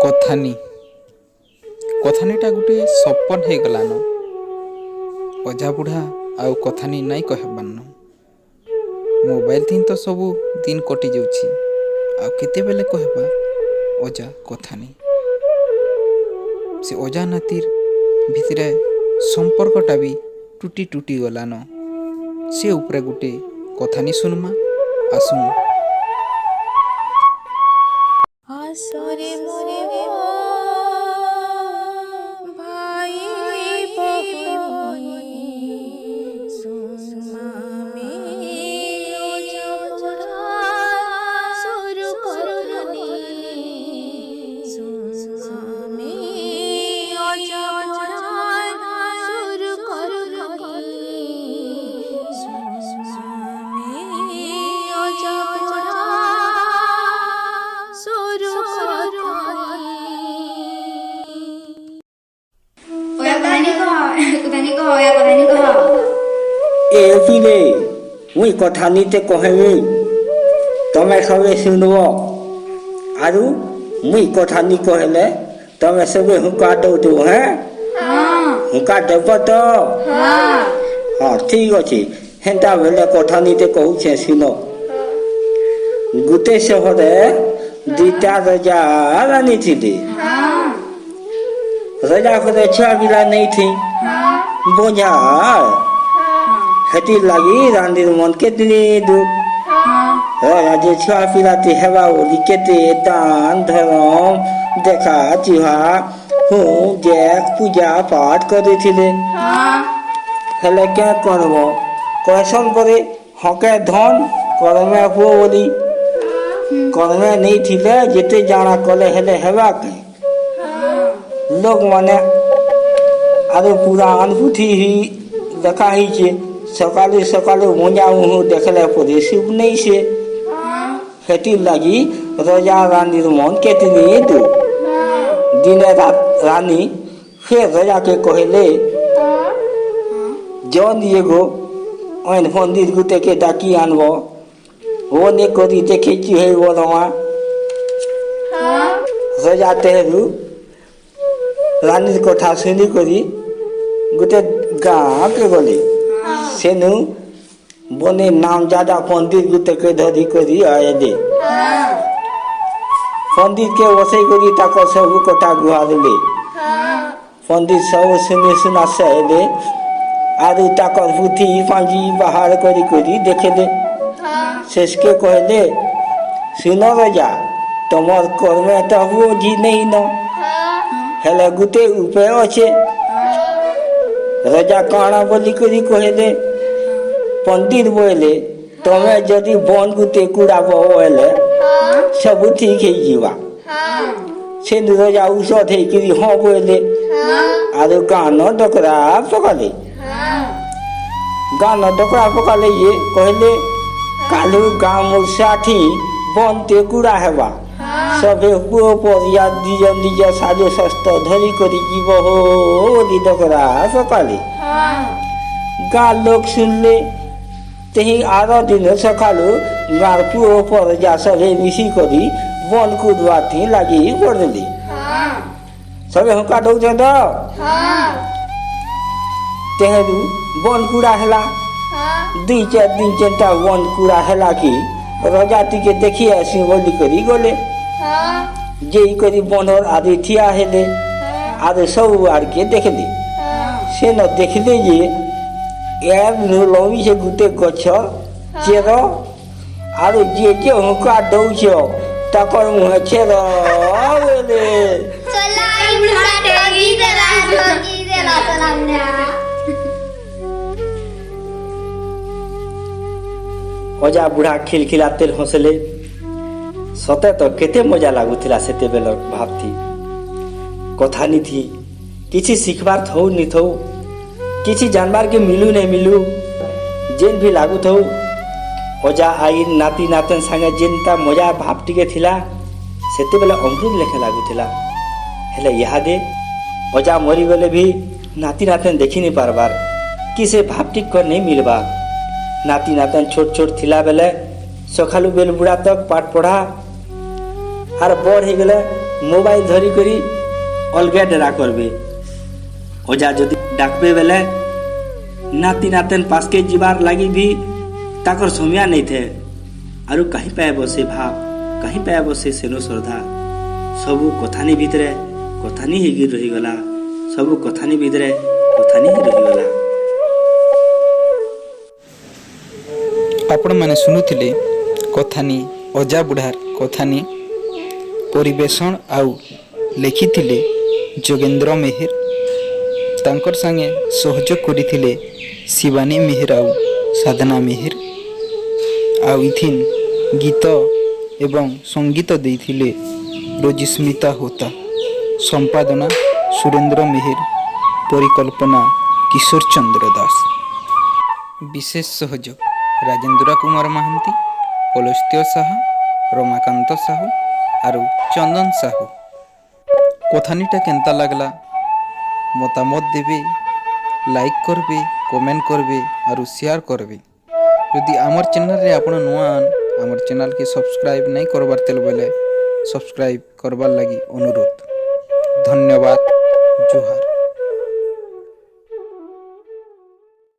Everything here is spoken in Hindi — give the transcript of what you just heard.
कथानी कथानीटा गोटे सपन हो गलान। अजा बुढ़ा आउ कथानी नाई कहबान। मोबाइल थी तो सब दिन कटि जाऊँगी आते बेले कहबा अजा कथानी। से अजा नातीर भितरे संपर्कटा भी टूटी टूटी गलान। से उपरे गोटे कथानी सुनमा आसुन। आसरे मोरे भाई बहनी सुनमा में सुरु करनी सुनमा में सुरु करनी सुनमा एपिले मुई कथानीते कहमी तमे सबे सुनब आरु मुई कथानी कहले तमे सबे हुका दौदो। हैं हुका देव तो हाँ ठीक अच्छे हेन्ता बेले कथानीते कहूछे सुनो। गुटे सहरे दुईटा रजा रानी थी। रजा को छुआ पिला नहीं थी बोझा हेती लगी रानी मन केतनी दुख राजे छुआ पिलाती हेबा बोली केते दान धर्म देखा चिहा हूँ जैक पूजा पाठ करे थिले हेले क्या करब कैसन करे हके धन करमे हुओ बोली करमे नहीं थिले जेते जाना कले हेले हेबा के लोग माने आरो पुराण पुथी ही देखा ही छे सकाले सकाले मोजा मुँह देखले पड़े शिव नहीं से खेती लगी रजा रानी मन केतनी दो दिने रात रानी फिर रजा के कहले जौन एगो ओन मंदिर गुते के डाकी आनब वो ने करी देखे है वो रमा रजा तेहरू रानी कथा शुनी करी गोटे गाँव के गले सेनु बने नाम ज्यादा पंडित गुते के धरी करी आए दे पंडित के वसई करी ताक सब कथा गुहा देले पंडित सब सुने सुना सहले आरु ताक बुद्धि पांजी बाहर करी करी देखेले शेष के कहले सुनो रजा तुमर कर्मे तो वो जी नहीं न हेले गुटे उपाय अच्छे रजा काना बोली करी कहले पंडित बोले तमे जदि बन गुते कूड़ा बोले सब ठीक है जीवा से रजा औषध है कि हाँ बोले आरो गान डकरा पकाले गान डकरा पकाले ये कहले कालू गाँव साठी बनते कूड़ा हेबा सबे पुओ परिया निज निज साजो शस्त्र धरी करी जीव हो बोली डकरा पकाले गाँ लोग सुनले तेही आर दिन सकालू गाँव पुओ परिया सबे मिसी करी बन कूदवा लगी पड़े सबे हुका दौड़ तेहरू बन कूड़ा हेला दुई चार दिन चेंटा बन कूड़ा हेला कि रजा टिके देखी आसी बोली करी गले जे करी बनर आदि ठिया हेले आदि सब आर के देखले से न देखले जे यार लवी से गुटे गछ चेर आरो जे जे हुका दौछ तकर मुहे चेर बोले चलाई बुढ़ा ठगी देला तलामना अजा बुढ़ा खिलखिलाते हंसले सते तो केते मजा लागुला सेते बेल भाबथी कथानी थी किसी सिखबार थौ नि थौ किसी जानबार के मिलू नहीं मिलू जेन भी लागू थौ अजा आई नाती नातन संगे जेनता मजा भाबटी के थिला सेते बेले अमृत लेखे लागुला हेले इहादे अजा मरी गले भी नाती नातन देखी नहीं पारबार कि से भाबटी कर नहीं मिलबा नाती नातन छोट छोट थिला बेले सखालू बेल बुढ़ा तक पाठ पढ़ा आर बड़ हो गले मोबाइल धरी करी अलगे डेरा करबे ओजा जदि डाकबे बेले नाती नातेन पास के जीवार लगी भी ताकर समय नहीं थे आरु कहीं पाए से भाव कहीं पाए से सेनो श्रद्धा सबू कथानी भितरे कथानी ही गिर रही गला सबू कथानी भितरे कथानी ही रही गला। आपण माने सुनुथिले कथानी अजा बुढ़ार कथानी परिवेषण आउ लिखिथिले जोगेंद्र मेहर तांकर संगे सहयोग करिथिले शिवानी मेहर आउ साधना मेहर आउ इथिन गीत एवं संगीत देथिले रोजिस्मिता होता संपादना सुरेंद्र मेहर परिकल्पना किशोर चंद्र दास विशेष सहयोग राजेंद्र कुमार महांती पलस्त्य साहू रमाकांत साहू आरु चंदन साहू। कथानीटा केंता लगला मतामत देवे लाइक करबे कमेंट करबे आरु शेयर करबे। यदि आमर चैनल रे आपण नुआ आमर चैनल के सब्सक्राइब नहीं करबार तेल बेले सब्सक्राइब करबार लगी अनुरोध। धन्यवाद।